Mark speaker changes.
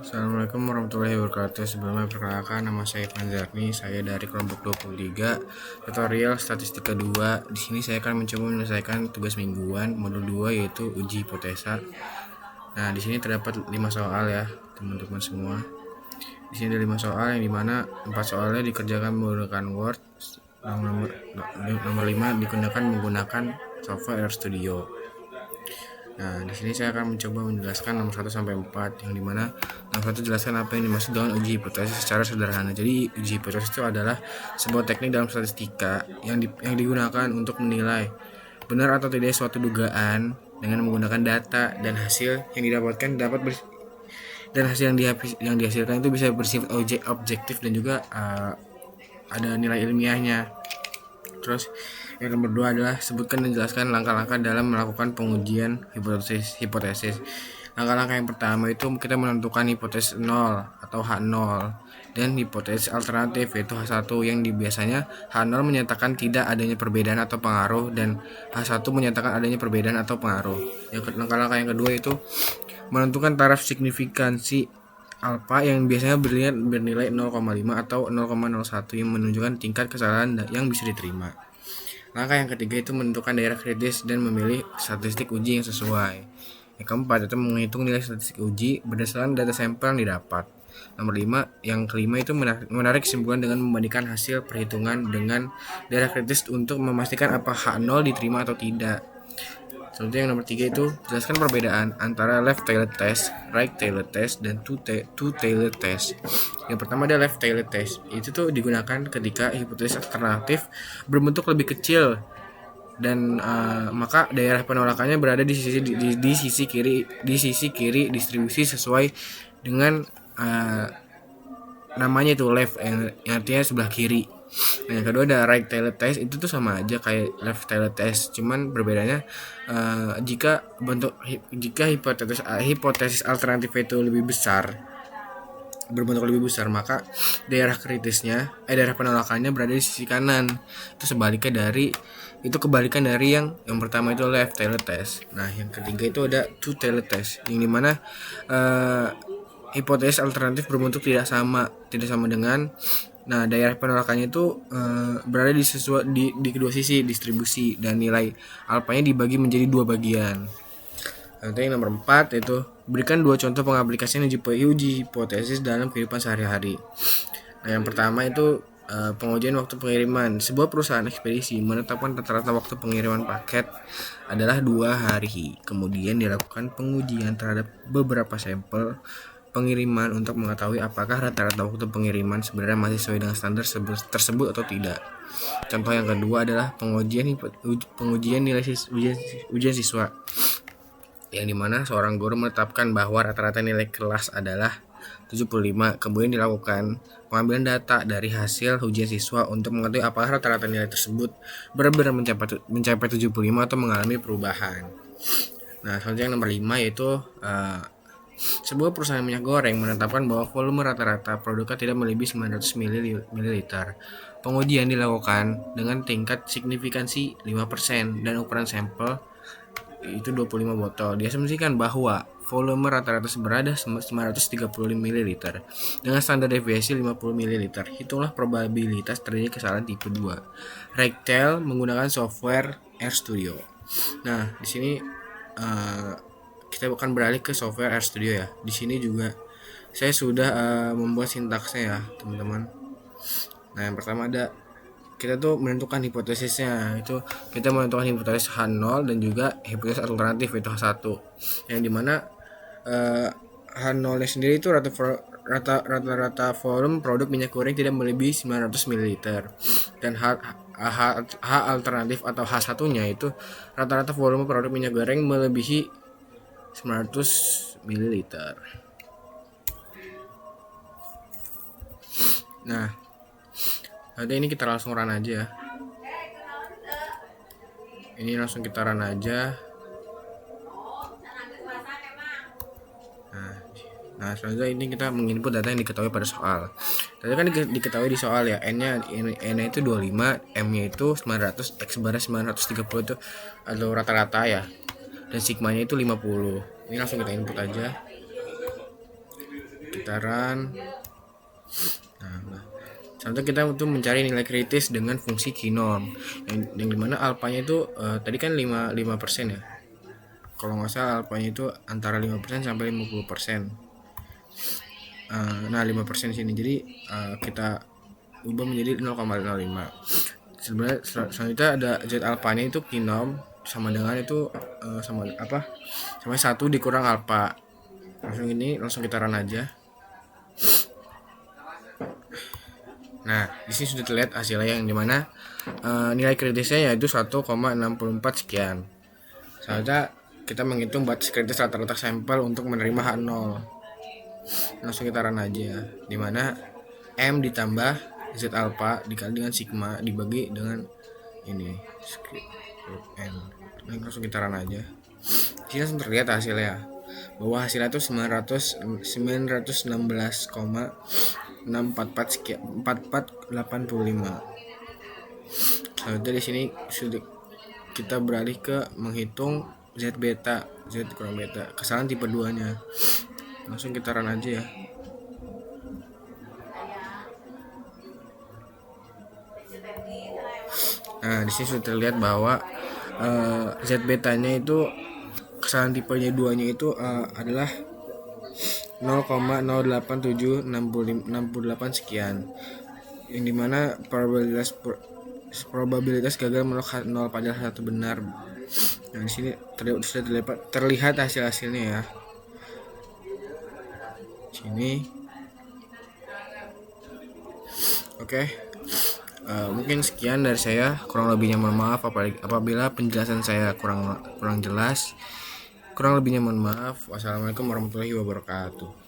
Speaker 1: Assalamualaikum warahmatullahi wabarakatuh. Sebelumnya perkenalkan, nama saya Ivan Zarni. Saya dari kelompok 23 tutorial statistika 2. Di sini saya akan mencoba menyelesaikan tugas mingguan modul 2 yaitu uji hipotesa. Nah, di sini terdapat 5 soal ya, teman-teman semua. Di sini ada 5 soal yang dimana 4 soalnya dikerjakan menggunakan Word, nomor 5 digunakan menggunakan software RStudio. Nah, di sini saya akan mencoba menjelaskan nomor 1 sampai 4, yang dimana nomor 1 jelaskan apa yang dimaksud dengan uji hipotesis secara sederhana. Jadi uji hipotesis itu adalah sebuah teknik dalam statistika yang digunakan untuk menilai benar atau tidak suatu dugaan dengan menggunakan data dan hasil yang didapatkan dan hasil yang dihasilkan itu bisa bersifat objektif dan juga ada nilai ilmiahnya. Terus yang nomor 2 adalah sebutkan dan jelaskan langkah-langkah dalam melakukan pengujian hipotesis. Langkah-langkah yang pertama itu kita menentukan hipotesis 0 atau H0 dan hipotesis alternatif yaitu H1 yang biasanya H0 menyatakan tidak adanya perbedaan atau pengaruh dan H1 menyatakan adanya perbedaan atau pengaruh. Langkah-langkah yang kedua itu menentukan taraf signifikansi alfa yang biasanya bernilai 0,5 atau 0,01 yang menunjukkan tingkat kesalahan yang bisa diterima. Langkah yang ketiga itu menentukan daerah kritis dan memilih statistik uji yang sesuai. Yang keempat itu menghitung nilai statistik uji berdasarkan data sampel yang didapat. Nomor 5, yang kelima itu menarik kesimpulan dengan membandingkan hasil perhitungan dengan daerah kritis untuk memastikan apa H0 diterima atau tidak. Selanjutnya yang nomor 3 itu jelaskan perbedaan antara left-tailed test, right-tailed test, dan two-tailed test. Yang pertama ada left-tailed test. Itu tuh digunakan ketika hipotesis alternatif berbentuk lebih kecil dan maka daerah penolakannya berada di sisi kiri distribusi sesuai dengan namanya itu left yang artinya sebelah kiri. Nah, yang kedua ada right tailed test. Itu tuh sama aja kayak left tailed test, cuman berbedanya jika hipotesis alternatif itu berbentuk lebih besar, maka daerah kritisnya daerah penolakannya berada di sisi kanan. Itu kebalikan dari yang pertama itu left tailed test. Nah, yang ketiga itu ada two tailed test, yang dimana hipotesis alternatif berbentuk tidak sama dengan daerah penolakannya itu berada di kedua sisi distribusi dan nilai alfanya dibagi menjadi dua bagian. Nanti yang nomor 4 itu berikan 2 contoh pengaplikasian uji hipotesis dalam kehidupan sehari-hari. Nah, yang pertama itu pengujian waktu pengiriman. Sebuah perusahaan ekspedisi menetapkan rata-rata waktu pengiriman paket adalah 2 hari. Kemudian dilakukan pengujian terhadap beberapa sampel pengiriman untuk mengetahui apakah rata-rata waktu pengiriman sebenarnya masih sesuai dengan standar tersebut atau tidak. Contoh yang kedua adalah pengujian nilai ujian siswa, yang dimana seorang guru menetapkan bahwa rata-rata nilai kelas adalah 75. Kemudian dilakukan pengambilan data dari hasil ujian siswa untuk mengetahui apakah rata-rata nilai tersebut benar-benar mencapai 75 atau mengalami perubahan. Nah, selanjutnya yang nomor 5 yaitu sebuah perusahaan minyak goreng menetapkan bahwa volume rata-rata produknya tidak melebihi 900 ml. Pengujian dilakukan dengan tingkat signifikansi 5% dan ukuran sampel itu 25 botol. Diasumsikan bahwa volume rata-rata berada 930 ml dengan standar deviasi 50 ml. Hitunglah probabilitas terjadi kesalahan tipe 2. Rectel menggunakan software RStudio. Nah, di sini kita akan beralih ke software RStudio ya. Di sini juga saya sudah membuat sintaksnya ya, teman-teman. Nah, yang pertama ada kita tuh menentukan hipotesisnya. Itu kita menentukan hipotesis H0 dan juga hipotesis alternatif itu H1. Yang dimana H0 sendiri itu rata-rata volume produk minyak goreng tidak melebihi 900 ml. Dan H alternatif atau H1-nya itu rata-rata volume produk minyak goreng melebihi 900 ml. Nah, nanti ini kita langsung run aja ya. Ini langsung kita run aja. Nah, selanjutnya ini kita menginput data yang diketahui pada soal. Tadi kan diketahui di soal ya, N-nya itu 25, M-nya itu 900, X barnya 930 itu atau rata-rata ya. Dan sigmanya itu 50. Ini langsung kita input aja. sekitaran. Nah, contoh kita untuk mencari nilai kritis dengan fungsi kinorm yang dimana alfanya itu tadi kan 5% ya. Kalau nggak salah alfanya itu antara 5% sampai 50%. Nah 5% sini, jadi kita ubah menjadi 0,05. Sebenarnya selanjutnya ada z alfanya itu kinorm sama dengan itu sama 1 dikurang alfa. Langsung kita run aja. Nah, di sini sudah terlihat hasilnya yang dimana nilai kritisnya yaitu 1,64 sekian. Selanjutnya kita menghitung batas kritis rata-rata sampel untuk menerima H0. Langsung kita run aja, dimana M ditambah Z alpha dikali dengan sigma dibagi dengan ini N. Langsung kita run aja. Di sini langsung terlihat hasilnya bahwa hasilnya itu 916,644 sekian 4485. Selanjutnya di sini sudah kita beralih ke menghitung Z beta, Z kurang beta, kesalahan tipe 2 nya. Langsung kita run aja ya. Nah, di sini sudah terlihat bahwa Z betanya itu kesalahan tipenya 2 nya itu adalah 0,08768 sekian, yang dimana probabilitas gagal menolak 0 padahal 1 benar. Nah, di sini sudah terlihat hasilnya ya. Sini. Oke. Mungkin sekian dari saya, kurang lebihnya mohon maaf apabila penjelasan saya kurang jelas. Kurang lebihnya mohon maaf. Wassalamualaikum warahmatullahi wabarakatuh.